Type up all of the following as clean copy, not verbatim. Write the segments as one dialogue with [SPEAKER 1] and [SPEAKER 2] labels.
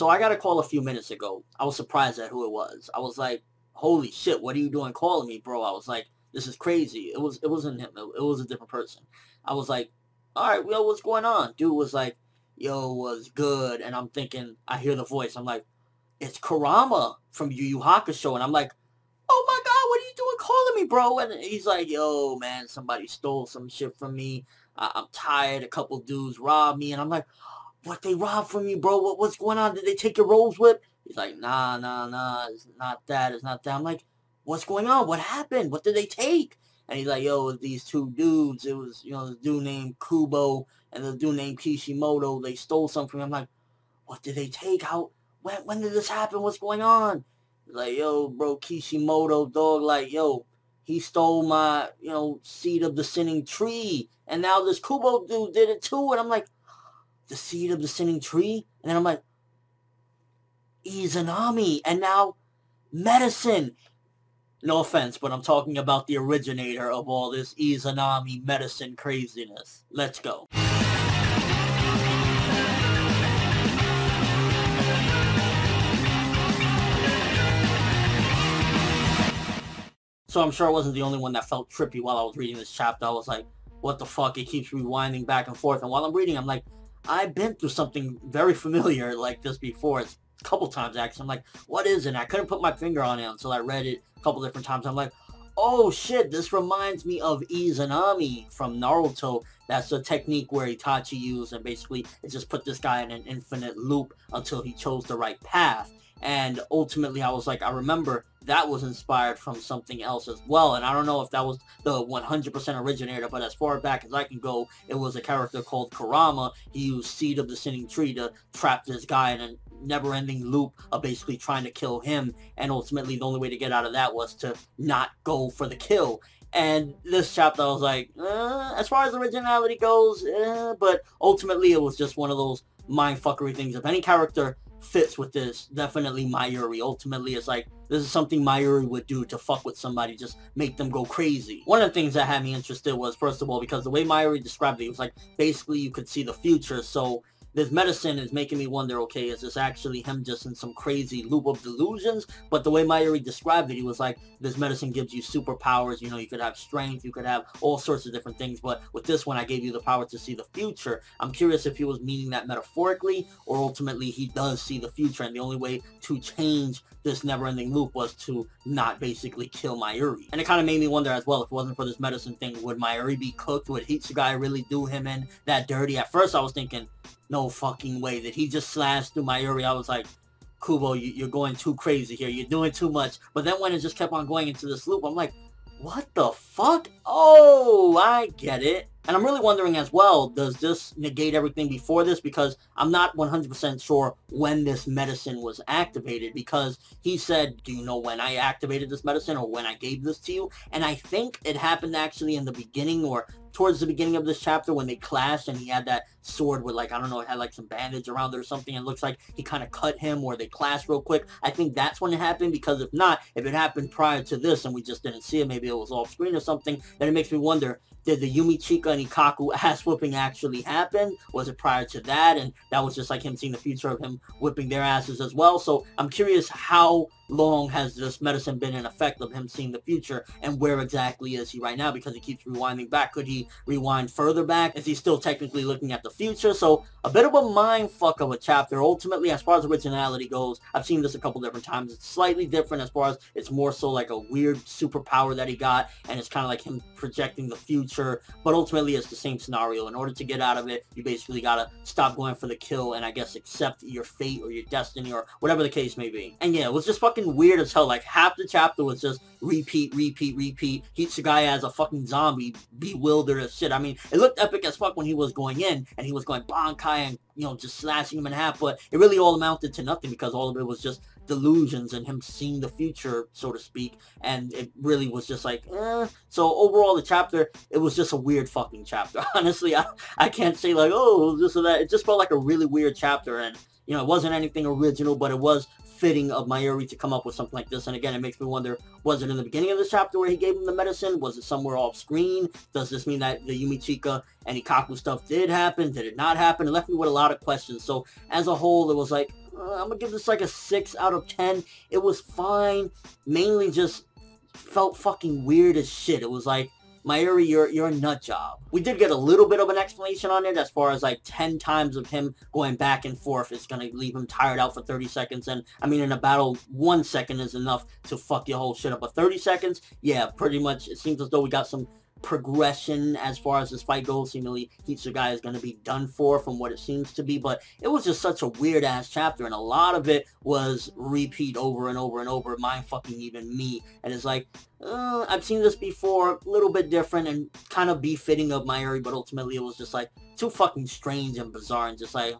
[SPEAKER 1] So I got a call a few minutes ago. I was surprised at who it was. I was like, holy shit, what are you doing calling me, bro? I was like, this is crazy. It wasn't him. It was a different person. I was like, all right, yo, what's going on? Dude was like, yo, was good. And I'm thinking, I hear the voice. I'm like, it's Kurama from Yu Yu Hakusho. And I'm like, oh my God, what are you doing calling me, bro? And he's like, yo, man, somebody stole some shit from me. I'm tired. A couple dudes robbed me. And I'm like, what, they robbed from you, bro? What's going on? Did they take your rose whip? He's like, nah, it's not that. It's not that. I'm like, what's going on? What happened? What did they take? And he's like, yo, it was these two dudes. It was, the dude named Kubo and the dude named Kishimoto. They stole something from me. I'm like, what did they take? When did this happen? What's going on? He's like, yo, bro, Kishimoto, dog, like, yo, he stole my, seed of the sinning tree. And now this Kubo dude did it too. And I'm like, the seed of the sinning tree? And then I'm like, Izanami. And now medicine. No offense, but I'm talking about the originator of all this Izanami medicine craziness. Let's go. So I'm sure I wasn't the only one that felt trippy while I was reading this chapter. I was like, what the fuck? It keeps rewinding back and forth. And while I'm reading, I'm like, I've been through something very familiar like this before. It's a couple times, actually. I'm like, what is it? And I couldn't put my finger on it until I read it a couple different times. I'm like, oh shit, this reminds me of Izanami from Naruto. That's the technique where Itachi used, and basically it just put this guy in an infinite loop until he chose the right path. And ultimately, I was like, I remember that was inspired from something else as well. And I don't know if that was the 100% originator, but as far back as I can go, it was a character called Kurama. He used Seed of the Sinning Tree to trap this guy in a never-ending loop of basically trying to kill him. And ultimately, the only way to get out of that was to not go for the kill. And this chapter, I was like, as far as originality goes, but ultimately, it was just one of those mindfuckery things. If any character fits with this, definitely Mayuri. Ultimately, it's like, this is something Mayuri would do to fuck with somebody, just make them go crazy. One of the things that had me interested was, first of all, because the way Mayuri described it, it was like, basically you could see the future, so this medicine is making me wonder, okay, is this actually him just in some crazy loop of delusions? But the way Mayuri described it, he was like, this medicine gives you superpowers, you could have strength, you could have all sorts of different things, but with this one, I gave you the power to see the future. I'm curious if he was meaning that metaphorically, or ultimately he does see the future, and the only way to change this never-ending loop was to not basically kill Mayuri. And it kind of made me wonder as well, if it wasn't for this medicine thing, would Mayuri be cooked? Would Hitsugaya really do him in that dirty? At first, I was thinking, no fucking way. Did he just slash through Mayuri? I was like, Kubo, you're going too crazy here. You're doing too much. But then when it just kept on going into this loop, I'm like, what the fuck? Oh, I get it. And I'm really wondering as well, does this negate everything before this? Because I'm not 100% sure when this medicine was activated, because he said, do you know when I activated this medicine or when I gave this to you? And I think it happened actually in the beginning, or towards the beginning of this chapter, when they clashed and he had that sword with, like, I don't know, it had like some bandage around it or something, and it looks like he kind of cut him, or they clashed real quick. I think that's when it happened, because if not, if it happened prior to this and we just didn't see it, maybe it was off screen or something, then it makes me wonder, did the Yumi Chika and Ikaku ass whooping actually happen? Was it prior to that? And that was just like him seeing the future of him whipping their asses as well. So I'm curious, how long has this medicine been in effect of him seeing the future, and where exactly is he right now? Because he keeps rewinding back. Could he rewind further back? Is he still technically looking at the future? So a bit of a mind fuck of a chapter. Ultimately, as far as originality goes, I've seen this a couple different times. It's slightly different as far as it's more so like a weird superpower that he got, and it's kind of like him projecting the future, but ultimately it's the same scenario. In order to get out of it, you basically gotta stop going for the kill and I guess accept your fate or your destiny or whatever the case may be. And yeah, it was just fucking weird as hell. Like, half the chapter was just repeat. Hitsugaya as a fucking zombie, bewildered as shit. I mean, it looked epic as fuck when he was going in and he was going Bankai and, just slashing him in half, but it really all amounted to nothing, because all of it was just delusions and him seeing the future, so to speak, and it really was just like, So overall, the chapter, it was just a weird fucking chapter. Honestly, I can't say like, oh, this or that. It just felt like a really weird chapter, and, it wasn't anything original, but it was fitting of Mayuri to come up with something like this. And again, it makes me wonder, was it in the beginning of this chapter where he gave him the medicine? Was it somewhere off screen? Does this mean that the Yumi Chika and Ikaku stuff did happen? Did it not happen? It left me with a lot of questions. So as a whole, it was like, I'm gonna give this like a 6 out of 10. It was fine. Mainly just felt fucking weird as shit. It was like, Mayuri, you're a nut job. We did get a little bit of an explanation on it as far as like 10 times of him going back and forth is going to leave him tired out for 30 seconds. And I mean, in a battle, 1 second is enough to fuck your whole shit up. But 30 seconds, yeah, pretty much it seems as though we got some progression as far as this fight goes. Seemingly Hitsugaya is going to be done for from what it seems to be, but it was just such a weird ass chapter, and a lot of it was repeat over and over and over, mind fucking even me. And it's like, I've seen this before, a little bit different and kind of befitting of Mayuri, but ultimately it was just like too fucking strange and bizarre and just like,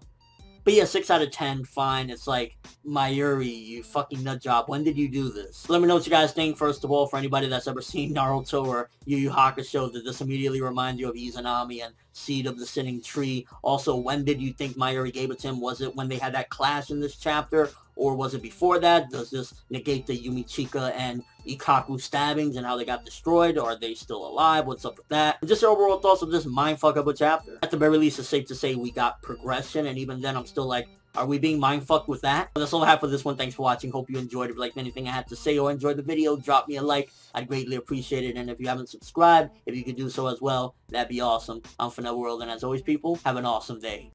[SPEAKER 1] but yeah, 6 out of 10, fine. It's like, Mayuri, you fucking nut job. When did you do this? Let me know what you guys think, first of all, for anybody that's ever seen Naruto or Yu Yu Hakusho. Did this immediately remind you of Izanami and Seed of the Sinning Tree? Also, when did you think Mayuri gave it to him? Was it when they had that clash in this chapter? Or was it before that? Does this negate the Yumichika and Ikaku stabbings and how they got destroyed? Or are they still alive? What's up with that? And just your overall thoughts of this mindfuck of a chapter. At the very least, it's safe to say we got progression, and even then I'm still like, are we being mindfucked with that? But that's all I have for this one. Thanks for watching. Hope you enjoyed it. If you liked anything I had to say or enjoyed the video, drop me a like. I'd greatly appreciate it. And if you haven't subscribed, if you could do so as well, that'd be awesome. I'm ForneverWorld, and as always, people, have an awesome day.